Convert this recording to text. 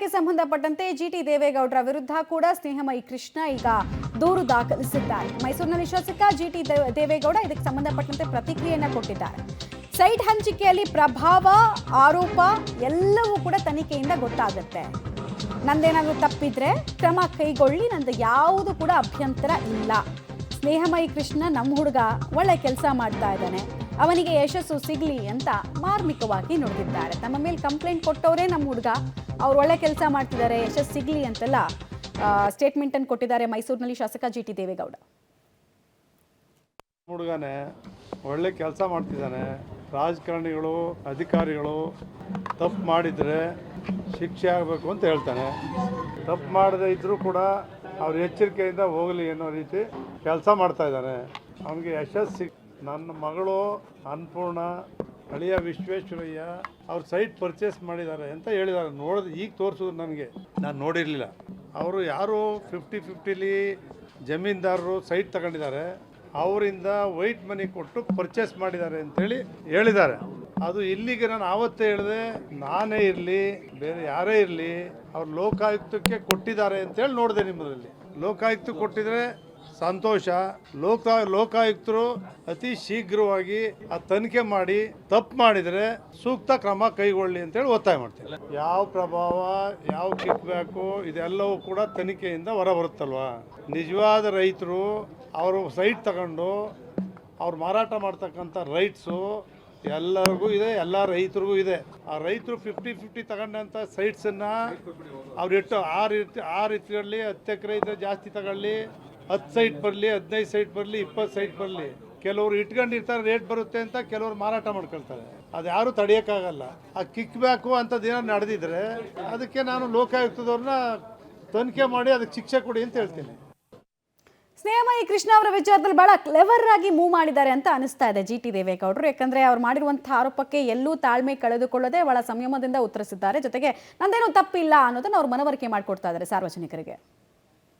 ಪ್ರಕರಣಕ್ಕೆ ಸಂಬಂಧಪಟ್ಟಂತೆ ಜಿಟಿ ದೇವೇಗೌಡರ ವಿರುದ್ಧ ಕೂಡ ಸ್ನೇಹಮಯಿ ಕೃಷ್ಣ ಈಗ ದೂರು ದಾಖಲಿಸಿದ್ದಾರೆ. ಮೈಸೂರಿನಲ್ಲಿ ಶಾಸಕ ಜಿಟಿ ದೇವೇಗೌಡ ಇದಕ್ಕೆ ಸಂಬಂಧಪಟ್ಟಂತೆ ಪ್ರತಿಕ್ರಿಯೆಯನ್ನ ಕೊಟ್ಟಿದ್ದಾರೆ. ಸೈಟ್ ಹಂಚಿಕೆಯಲ್ಲಿ ಪ್ರಭಾವ, ಆರೋಪ ಎಲ್ಲವೂ ಕೂಡ ತನಿಖೆಯಿಂದ ಗೊತ್ತಾಗುತ್ತೆ. ನಂದೇನಾದರೂ ತಪ್ಪಿದ್ರೆ ಕ್ರಮ ಕೈಗೊಳ್ಳಿ, ನಂದು ಯಾವುದು ಕೂಡ ಅಭ್ಯಂತರ ಇಲ್ಲ. ಸ್ನೇಹಮಯಿ ಕೃಷ್ಣ ನಮ್ಮ ಹುಡುಗ ಒಳ್ಳೆ ಕೆಲಸ ಮಾಡ್ತಾ ಇದ್ದಾನೆ, ಅವನಿಗೆ ಯಶಸ್ಸು ಸಿಗಲಿ ಅಂತ ಮಾರ್ಮಿಕವಾಗಿ ನುಡಿದಿದ್ದಾರೆ. ತಮ್ಮ ಮೇಲೆ ಕಂಪ್ಲೇಂಟ್ ಕೊಟ್ಟವರೇ ನಮ್ಮ ಹುಡುಗ, ಅವ್ರು ಒಳ್ಳೆ ಕೆಲಸ ಮಾಡ್ತಿದ್ದಾರೆ, ಯಶಸ್ಸು ಸಿಗಲಿ ಅಂತೆಲ್ಲ ಸ್ಟೇಟ್ಮೆಂಟ್ ಅನ್ನು ಕೊಟ್ಟಿದ್ದಾರೆ ಮೈಸೂರಿನಲ್ಲಿ ಶಾಸಕ ಜಿಟಿ ದೇವೇಗೌಡ. ಹುಡುಗನೇ ಒಳ್ಳೆ ಕೆಲಸ ಮಾಡ್ತಿದ್ದಾನೆ. ರಾಜಕಾರಣಿಗಳು, ಅಧಿಕಾರಿಗಳು ತಪ್ಪು ಮಾಡಿದರೆ ಶಿಕ್ಷೆ ಆಗಬೇಕು ಅಂತ ಹೇಳ್ತಾನೆ. ತಪ್ಪು ಮಾಡದೇ ಇದ್ದರೂ ಕೂಡ ಅವ್ರ ಎಚ್ಚರಿಕೆಯಿಂದ ಹೋಗಲಿ ಅನ್ನೋ ರೀತಿ ಕೆಲಸ ಮಾಡ್ತಾ ಇದ್ದಾನೆ. ಅವನಿಗೆ ಯಶಸ್ಸು ನನ್ನ ಮಗಳು ಅನ್ನಪೂರ್ಣ, ಅಳಿಯ ವಿಶ್ವೇಶ್ವರಯ್ಯ ಅವ್ರ ಸೈಟ್ ಪರ್ಚೇಸ್ ಮಾಡಿದ್ದಾರೆ ಅಂತ ಹೇಳಿದ್ದಾರೆ. ಈಗ ತೋರಿಸಿದ್ರು ನನಗೆ, ನಾನು ನೋಡಿರಲಿಲ್ಲ. ಅವರು ಯಾರು 50-50ಲಿ ಜಮೀನ್ದಾರರು ಸೈಟ್ ತಗೊಂಡಿದ್ದಾರೆ, ಅವರಿಂದ ವೈಟ್ ಮನಿ ಕೊಟ್ಟು ಪರ್ಚೇಸ್ ಮಾಡಿದ್ದಾರೆ ಅಂತೇಳಿ ಹೇಳಿದ್ದಾರೆ. ಅದು ಇಲ್ಲಿಗೆ ನಾನು ಆವತ್ತೇ ಹೇಳಿದೆ, ನಾನೇ ಇರಲಿ ಬೇರೆ ಯಾರೇ ಇರಲಿ ಅವ್ರು ಲೋಕಾಯುಕ್ತಕ್ಕೆ ಕೊಟ್ಟಿದ್ದಾರೆ ಅಂತೇಳಿ ನೋಡಿದೆ. ನಿಮ್ಮದ್ರಲ್ಲಿ ಲೋಕಾಯುಕ್ತ ಕೊಟ್ಟಿದ್ರೆ ಸಂತೋಷ. ಲೋಕಾಯುಕ್ತರು ಅತಿ ಶೀಘ್ರವಾಗಿ ಆ ತನಿಖೆ ಮಾಡಿ ತಪ್ಪು ಮಾಡಿದರೆ ಸೂಕ್ತ ಕ್ರಮ ಕೈಗೊಳ್ಳಿ ಅಂತೇಳಿ ಒತ್ತಾಯ ಮಾಡ್ತೀನಿ. ಯಾವ ಪ್ರಭಾವ, ಯಾವ ಕಿಕ್ ಬ್ಯಾಕು ಇದೆಲ್ಲವೂ ಕೂಡ ತನಿಖೆಯಿಂದ ಹೊರಬರುತ್ತಲ್ವ. ನಿಜವಾದ ರೈತರು ಅವರು ಸೈಟ್ ತಗೊಂಡು ಅವ್ರು ಮಾರಾಟ ಮಾಡ್ತಕ್ಕಂಥ ರೈಟ್ಸು ಎಲ್ಲರಿಗೂ ಇದೆ, ಎಲ್ಲ ರೈತರಿಗೂ ಇದೆ. ಆ ರೈತರು 50-50 ತಗೊಂಡಂಥ ಸೈಟ್ಸನ್ನು ಅವ್ರು ಇಟ್ಟು ಆ ರೀತಿಯಲ್ಲಿ 10 ಎಕರೆ ಇದ್ದರೆ ಜಾಸ್ತಿ ತಗೊಳ್ಳಿ, 10 ಸೈಟ್ ಬರಲಿ, 15 ಸೈಟ್ ಬರಲಿ, 20 ಸೈಟ್ ಬರಲಿ. ಕೆಲವರು ಇಟ್ಕೊಂಡಿರ್ತಾರೆ, ರೇಟ್ ಬರುತ್ತೆ ಅಂತ, ಕೆಲವರು ಮಾರಾಟ ಮಾಡ್ಕೊಳ್ತಾರೆ. ಅದು ಯಾರು ತಡೆಯೋಕ್ಕಾಗಲ್ಲ. ಆ ಕಿಕ್ ಬ್ಯಾಕು ಅಂಥದ್ದೇನೋ ನಡೆದಿದ್ರೆ ಅದಕ್ಕೆ ನಾನು ಲೋಕಾಯುಕ್ತದವ್ರನ್ನ ತನಿಖೆ ಮಾಡಿ ಅದಕ್ಕೆ ಶಿಕ್ಷೆ ಕೊಡಿ ಅಂತ ಹೇಳ್ತೀನಿ. ಸ್ನೇಹಮಯಿ ಕೃಷ್ಣ ಅವರ ವಿಚಾರದಲ್ಲಿ ಬಹಳ ಕ್ಲೆವರ್ ಆಗಿ ಮೂವ್ ಮಾಡಿದ್ದಾರೆ ಅಂತ ಅನಿಸ್ತಾ ಇದೆ ಜಿಟಿ ದೇವೇಗೌಡರು. ಯಾಕಂದ್ರೆ ಅವ್ರು ಮಾಡಿರುವಂತಹ ಆರೋಪಕ್ಕೆ ಎಲ್ಲೂ ತಾಳ್ಮೆ ಕಳೆದುಕೊಳ್ಳದೆ ಬಹಳ ಸಂಯಮದಿಂದ ಉತ್ತರಿಸಿದ್ದಾರೆ. ಜೊತೆಗೆ ನಂದೇನೂ ತಪ್ಪಿಲ್ಲ ಅನ್ನೋದನ್ನ ಅವ್ರು ಮನವರಿಕೆ ಮಾಡಿಕೊಡ್ತಾ ಇದ್ದಾರೆ ಸಾರ್ವಜನಿಕರಿಗೆ.